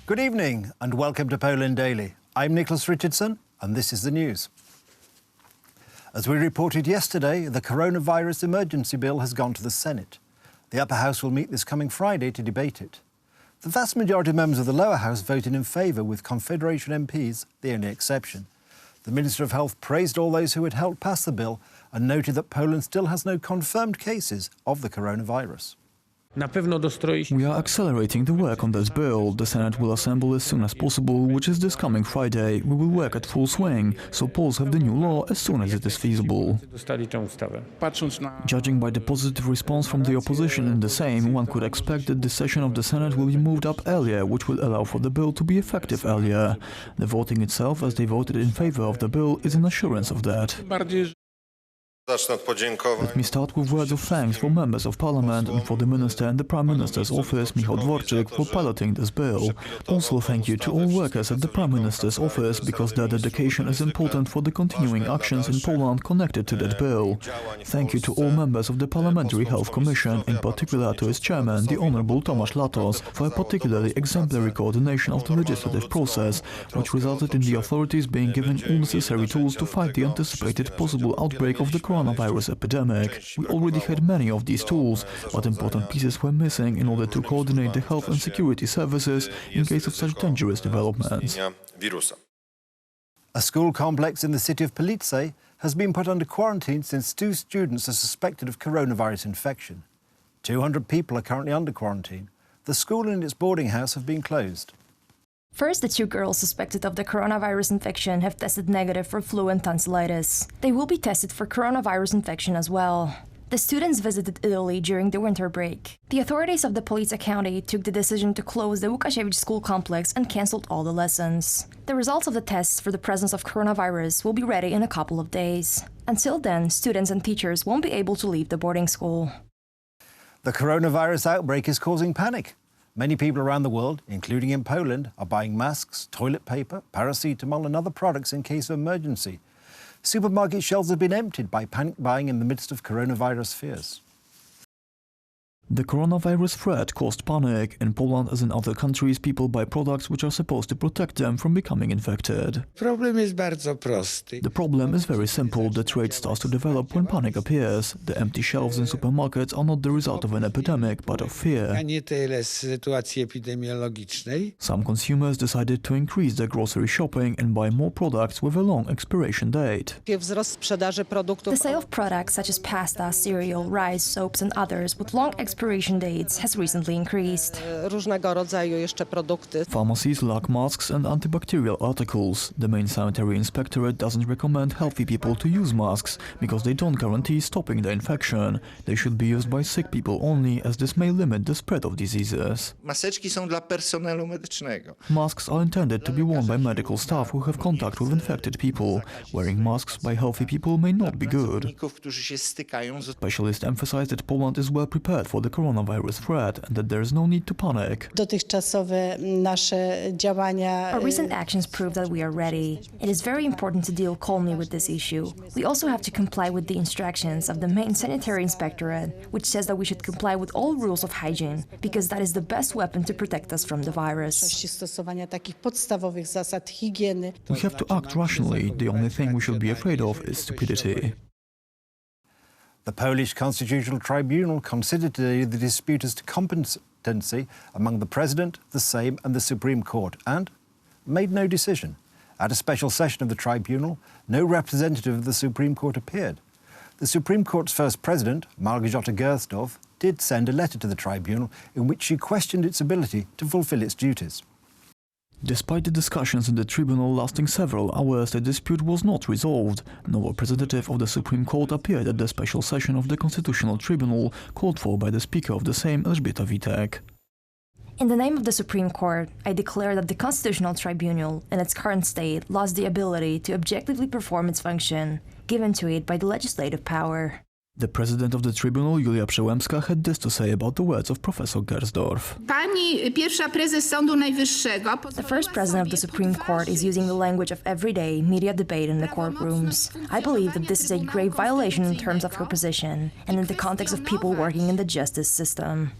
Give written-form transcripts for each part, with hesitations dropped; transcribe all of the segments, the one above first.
Good evening and welcome to Poland Daily. I'm Nicholas Richardson and this is the news. As we reported yesterday, the coronavirus emergency bill has gone to the Senate. The upper house will meet this coming Friday to debate it. The vast majority of members of the lower house voted in favour, with Confederation MPs the only exception. The Minister of Health praised all those who had helped pass the bill and noted that Poland still has no confirmed cases of the coronavirus. We are accelerating the work on this bill. The Senate will assemble as soon as possible, which is this coming Friday. We will work at full swing, so Poles have the new law as soon as it is feasible. Judging by the positive response from the opposition in the Sejm, one could expect that the session of the Senate will be moved up earlier, which will allow for the bill to be effective earlier. The voting itself, as they voted in favor of the bill, is an assurance of that. Let me start with words of thanks for members of Parliament and for the Minister and the Prime Minister's office, Michał Dworczyk, for piloting this bill. Also thank you to all workers at the Prime Minister's office, because their dedication is important for the continuing actions in Poland connected to that bill. Thank you to all members of the Parliamentary Health Commission, in particular to its chairman, the Honourable Tomasz Latos, for a particularly exemplary coordination of the legislative process, which resulted in the authorities being given all necessary tools to fight the anticipated possible outbreak of the coronavirus epidemic. We already had many of these tools, but important pieces were missing in order to coordinate the health and security services in case of such dangerous developments. A school complex in the city of Police has been put under quarantine since 2 students are suspected of coronavirus infection. 200 people are currently under quarantine. The school and its boarding house have been closed. First, the 2 girls suspected of the coronavirus infection have tested negative for flu and tonsillitis. They will be tested for coronavirus infection as well. The students visited Italy during the winter break. The authorities of the Police County took the decision to close the Łukasiewicz school complex and cancelled all the lessons. The results of the tests for the presence of coronavirus will be ready in a couple of days. Until then, students and teachers won't be able to leave the boarding school. The coronavirus outbreak is causing panic. Many people around the world, including in Poland, are buying masks, toilet paper, paracetamol and other products in case of emergency. Supermarket shelves have been emptied by panic buying in the midst of coronavirus fears. The coronavirus threat caused panic. In Poland, as in other countries, people buy products which are supposed to protect them from becoming infected. The problem is very simple. The trade starts to develop when panic appears. The empty shelves in supermarkets are not the result of an epidemic, but of fear. Some consumers decided to increase their grocery shopping and buy more products with a long expiration date. The sale of products such as pasta, cereal, rice, soaps and others with long expiration dates has recently increased. Pharmacies lack masks and antibacterial articles. The main sanitary inspectorate doesn't recommend healthy people to use masks because they don't guarantee stopping the infection. They should be used by sick people only, as this may limit the spread of diseases. Masks are intended to be worn by medical staff who have contact with infected people. Wearing masks by healthy people may not be good. Specialists emphasize that Poland is well prepared for the coronavirus threat and that there is no need to panic. Our recent actions prove that we are ready. It is very important to deal calmly with this issue. We also have to comply with the instructions of the main sanitary inspectorate, which says that we should comply with all rules of hygiene, because that is the best weapon to protect us from the virus. We have to act rationally. The only thing we should be afraid of is stupidity. The Polish Constitutional Tribunal considered today the dispute as to competency among the President, the Sejm and the Supreme Court and made no decision. At a special session of the Tribunal, no representative of the Supreme Court appeared. The Supreme Court's first President, Małgorzata Gersdorf, did send a letter to the Tribunal in which she questioned its ability to fulfil its duties. Despite the discussions in the Tribunal lasting several hours, the dispute was not resolved. No representative of the Supreme Court appeared at the special session of the Constitutional Tribunal, called for by the Speaker of the Sejm, Elżbieta Witek. In the name of the Supreme Court, I declare that the Constitutional Tribunal, in its current state, lost the ability to objectively perform its function, given to it by the legislative power. The president of the tribunal, Julia Przełębska, had this to say about the words of Professor Gersdorf. The first president of the Supreme Court is using the language of everyday media debate in the courtrooms. I believe that this is a grave violation in terms of her position and in the context of people working in the justice system.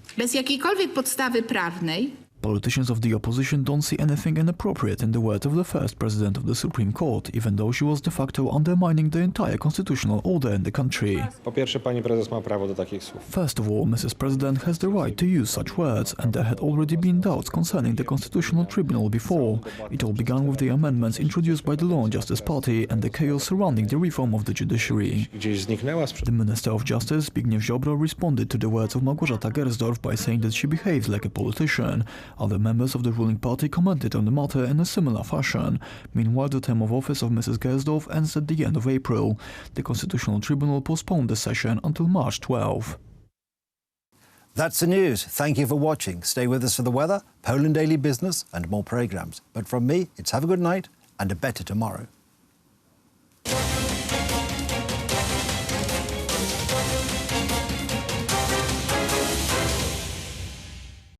Politicians of the opposition don't see anything inappropriate in the words of the first president of the Supreme Court, even though she was de facto undermining the entire constitutional order in the country. Po pierwsze, pani prezes ma prawo do takich słów. First of all, Mrs. President has the right to use such words, and there had already been doubts concerning the Constitutional Tribunal before. It all began with the amendments introduced by the Law and Justice Party and the chaos surrounding the reform of the judiciary. Gdzieś zniknęła The Minister of Justice, Zbigniew Ziobro, responded to the words of Małgorzata Gersdorf by saying that she behaves like a politician. Other members of the ruling party commented on the matter in a similar fashion. Meanwhile, the term of office of Mrs. Gersdorf ends at the end of April. The Constitutional Tribunal postponed the session until March 12. That's the news. Thank you for watching. Stay with us for the weather, Poland Daily Business and more programmes. But from me, it's have a good night and a better tomorrow.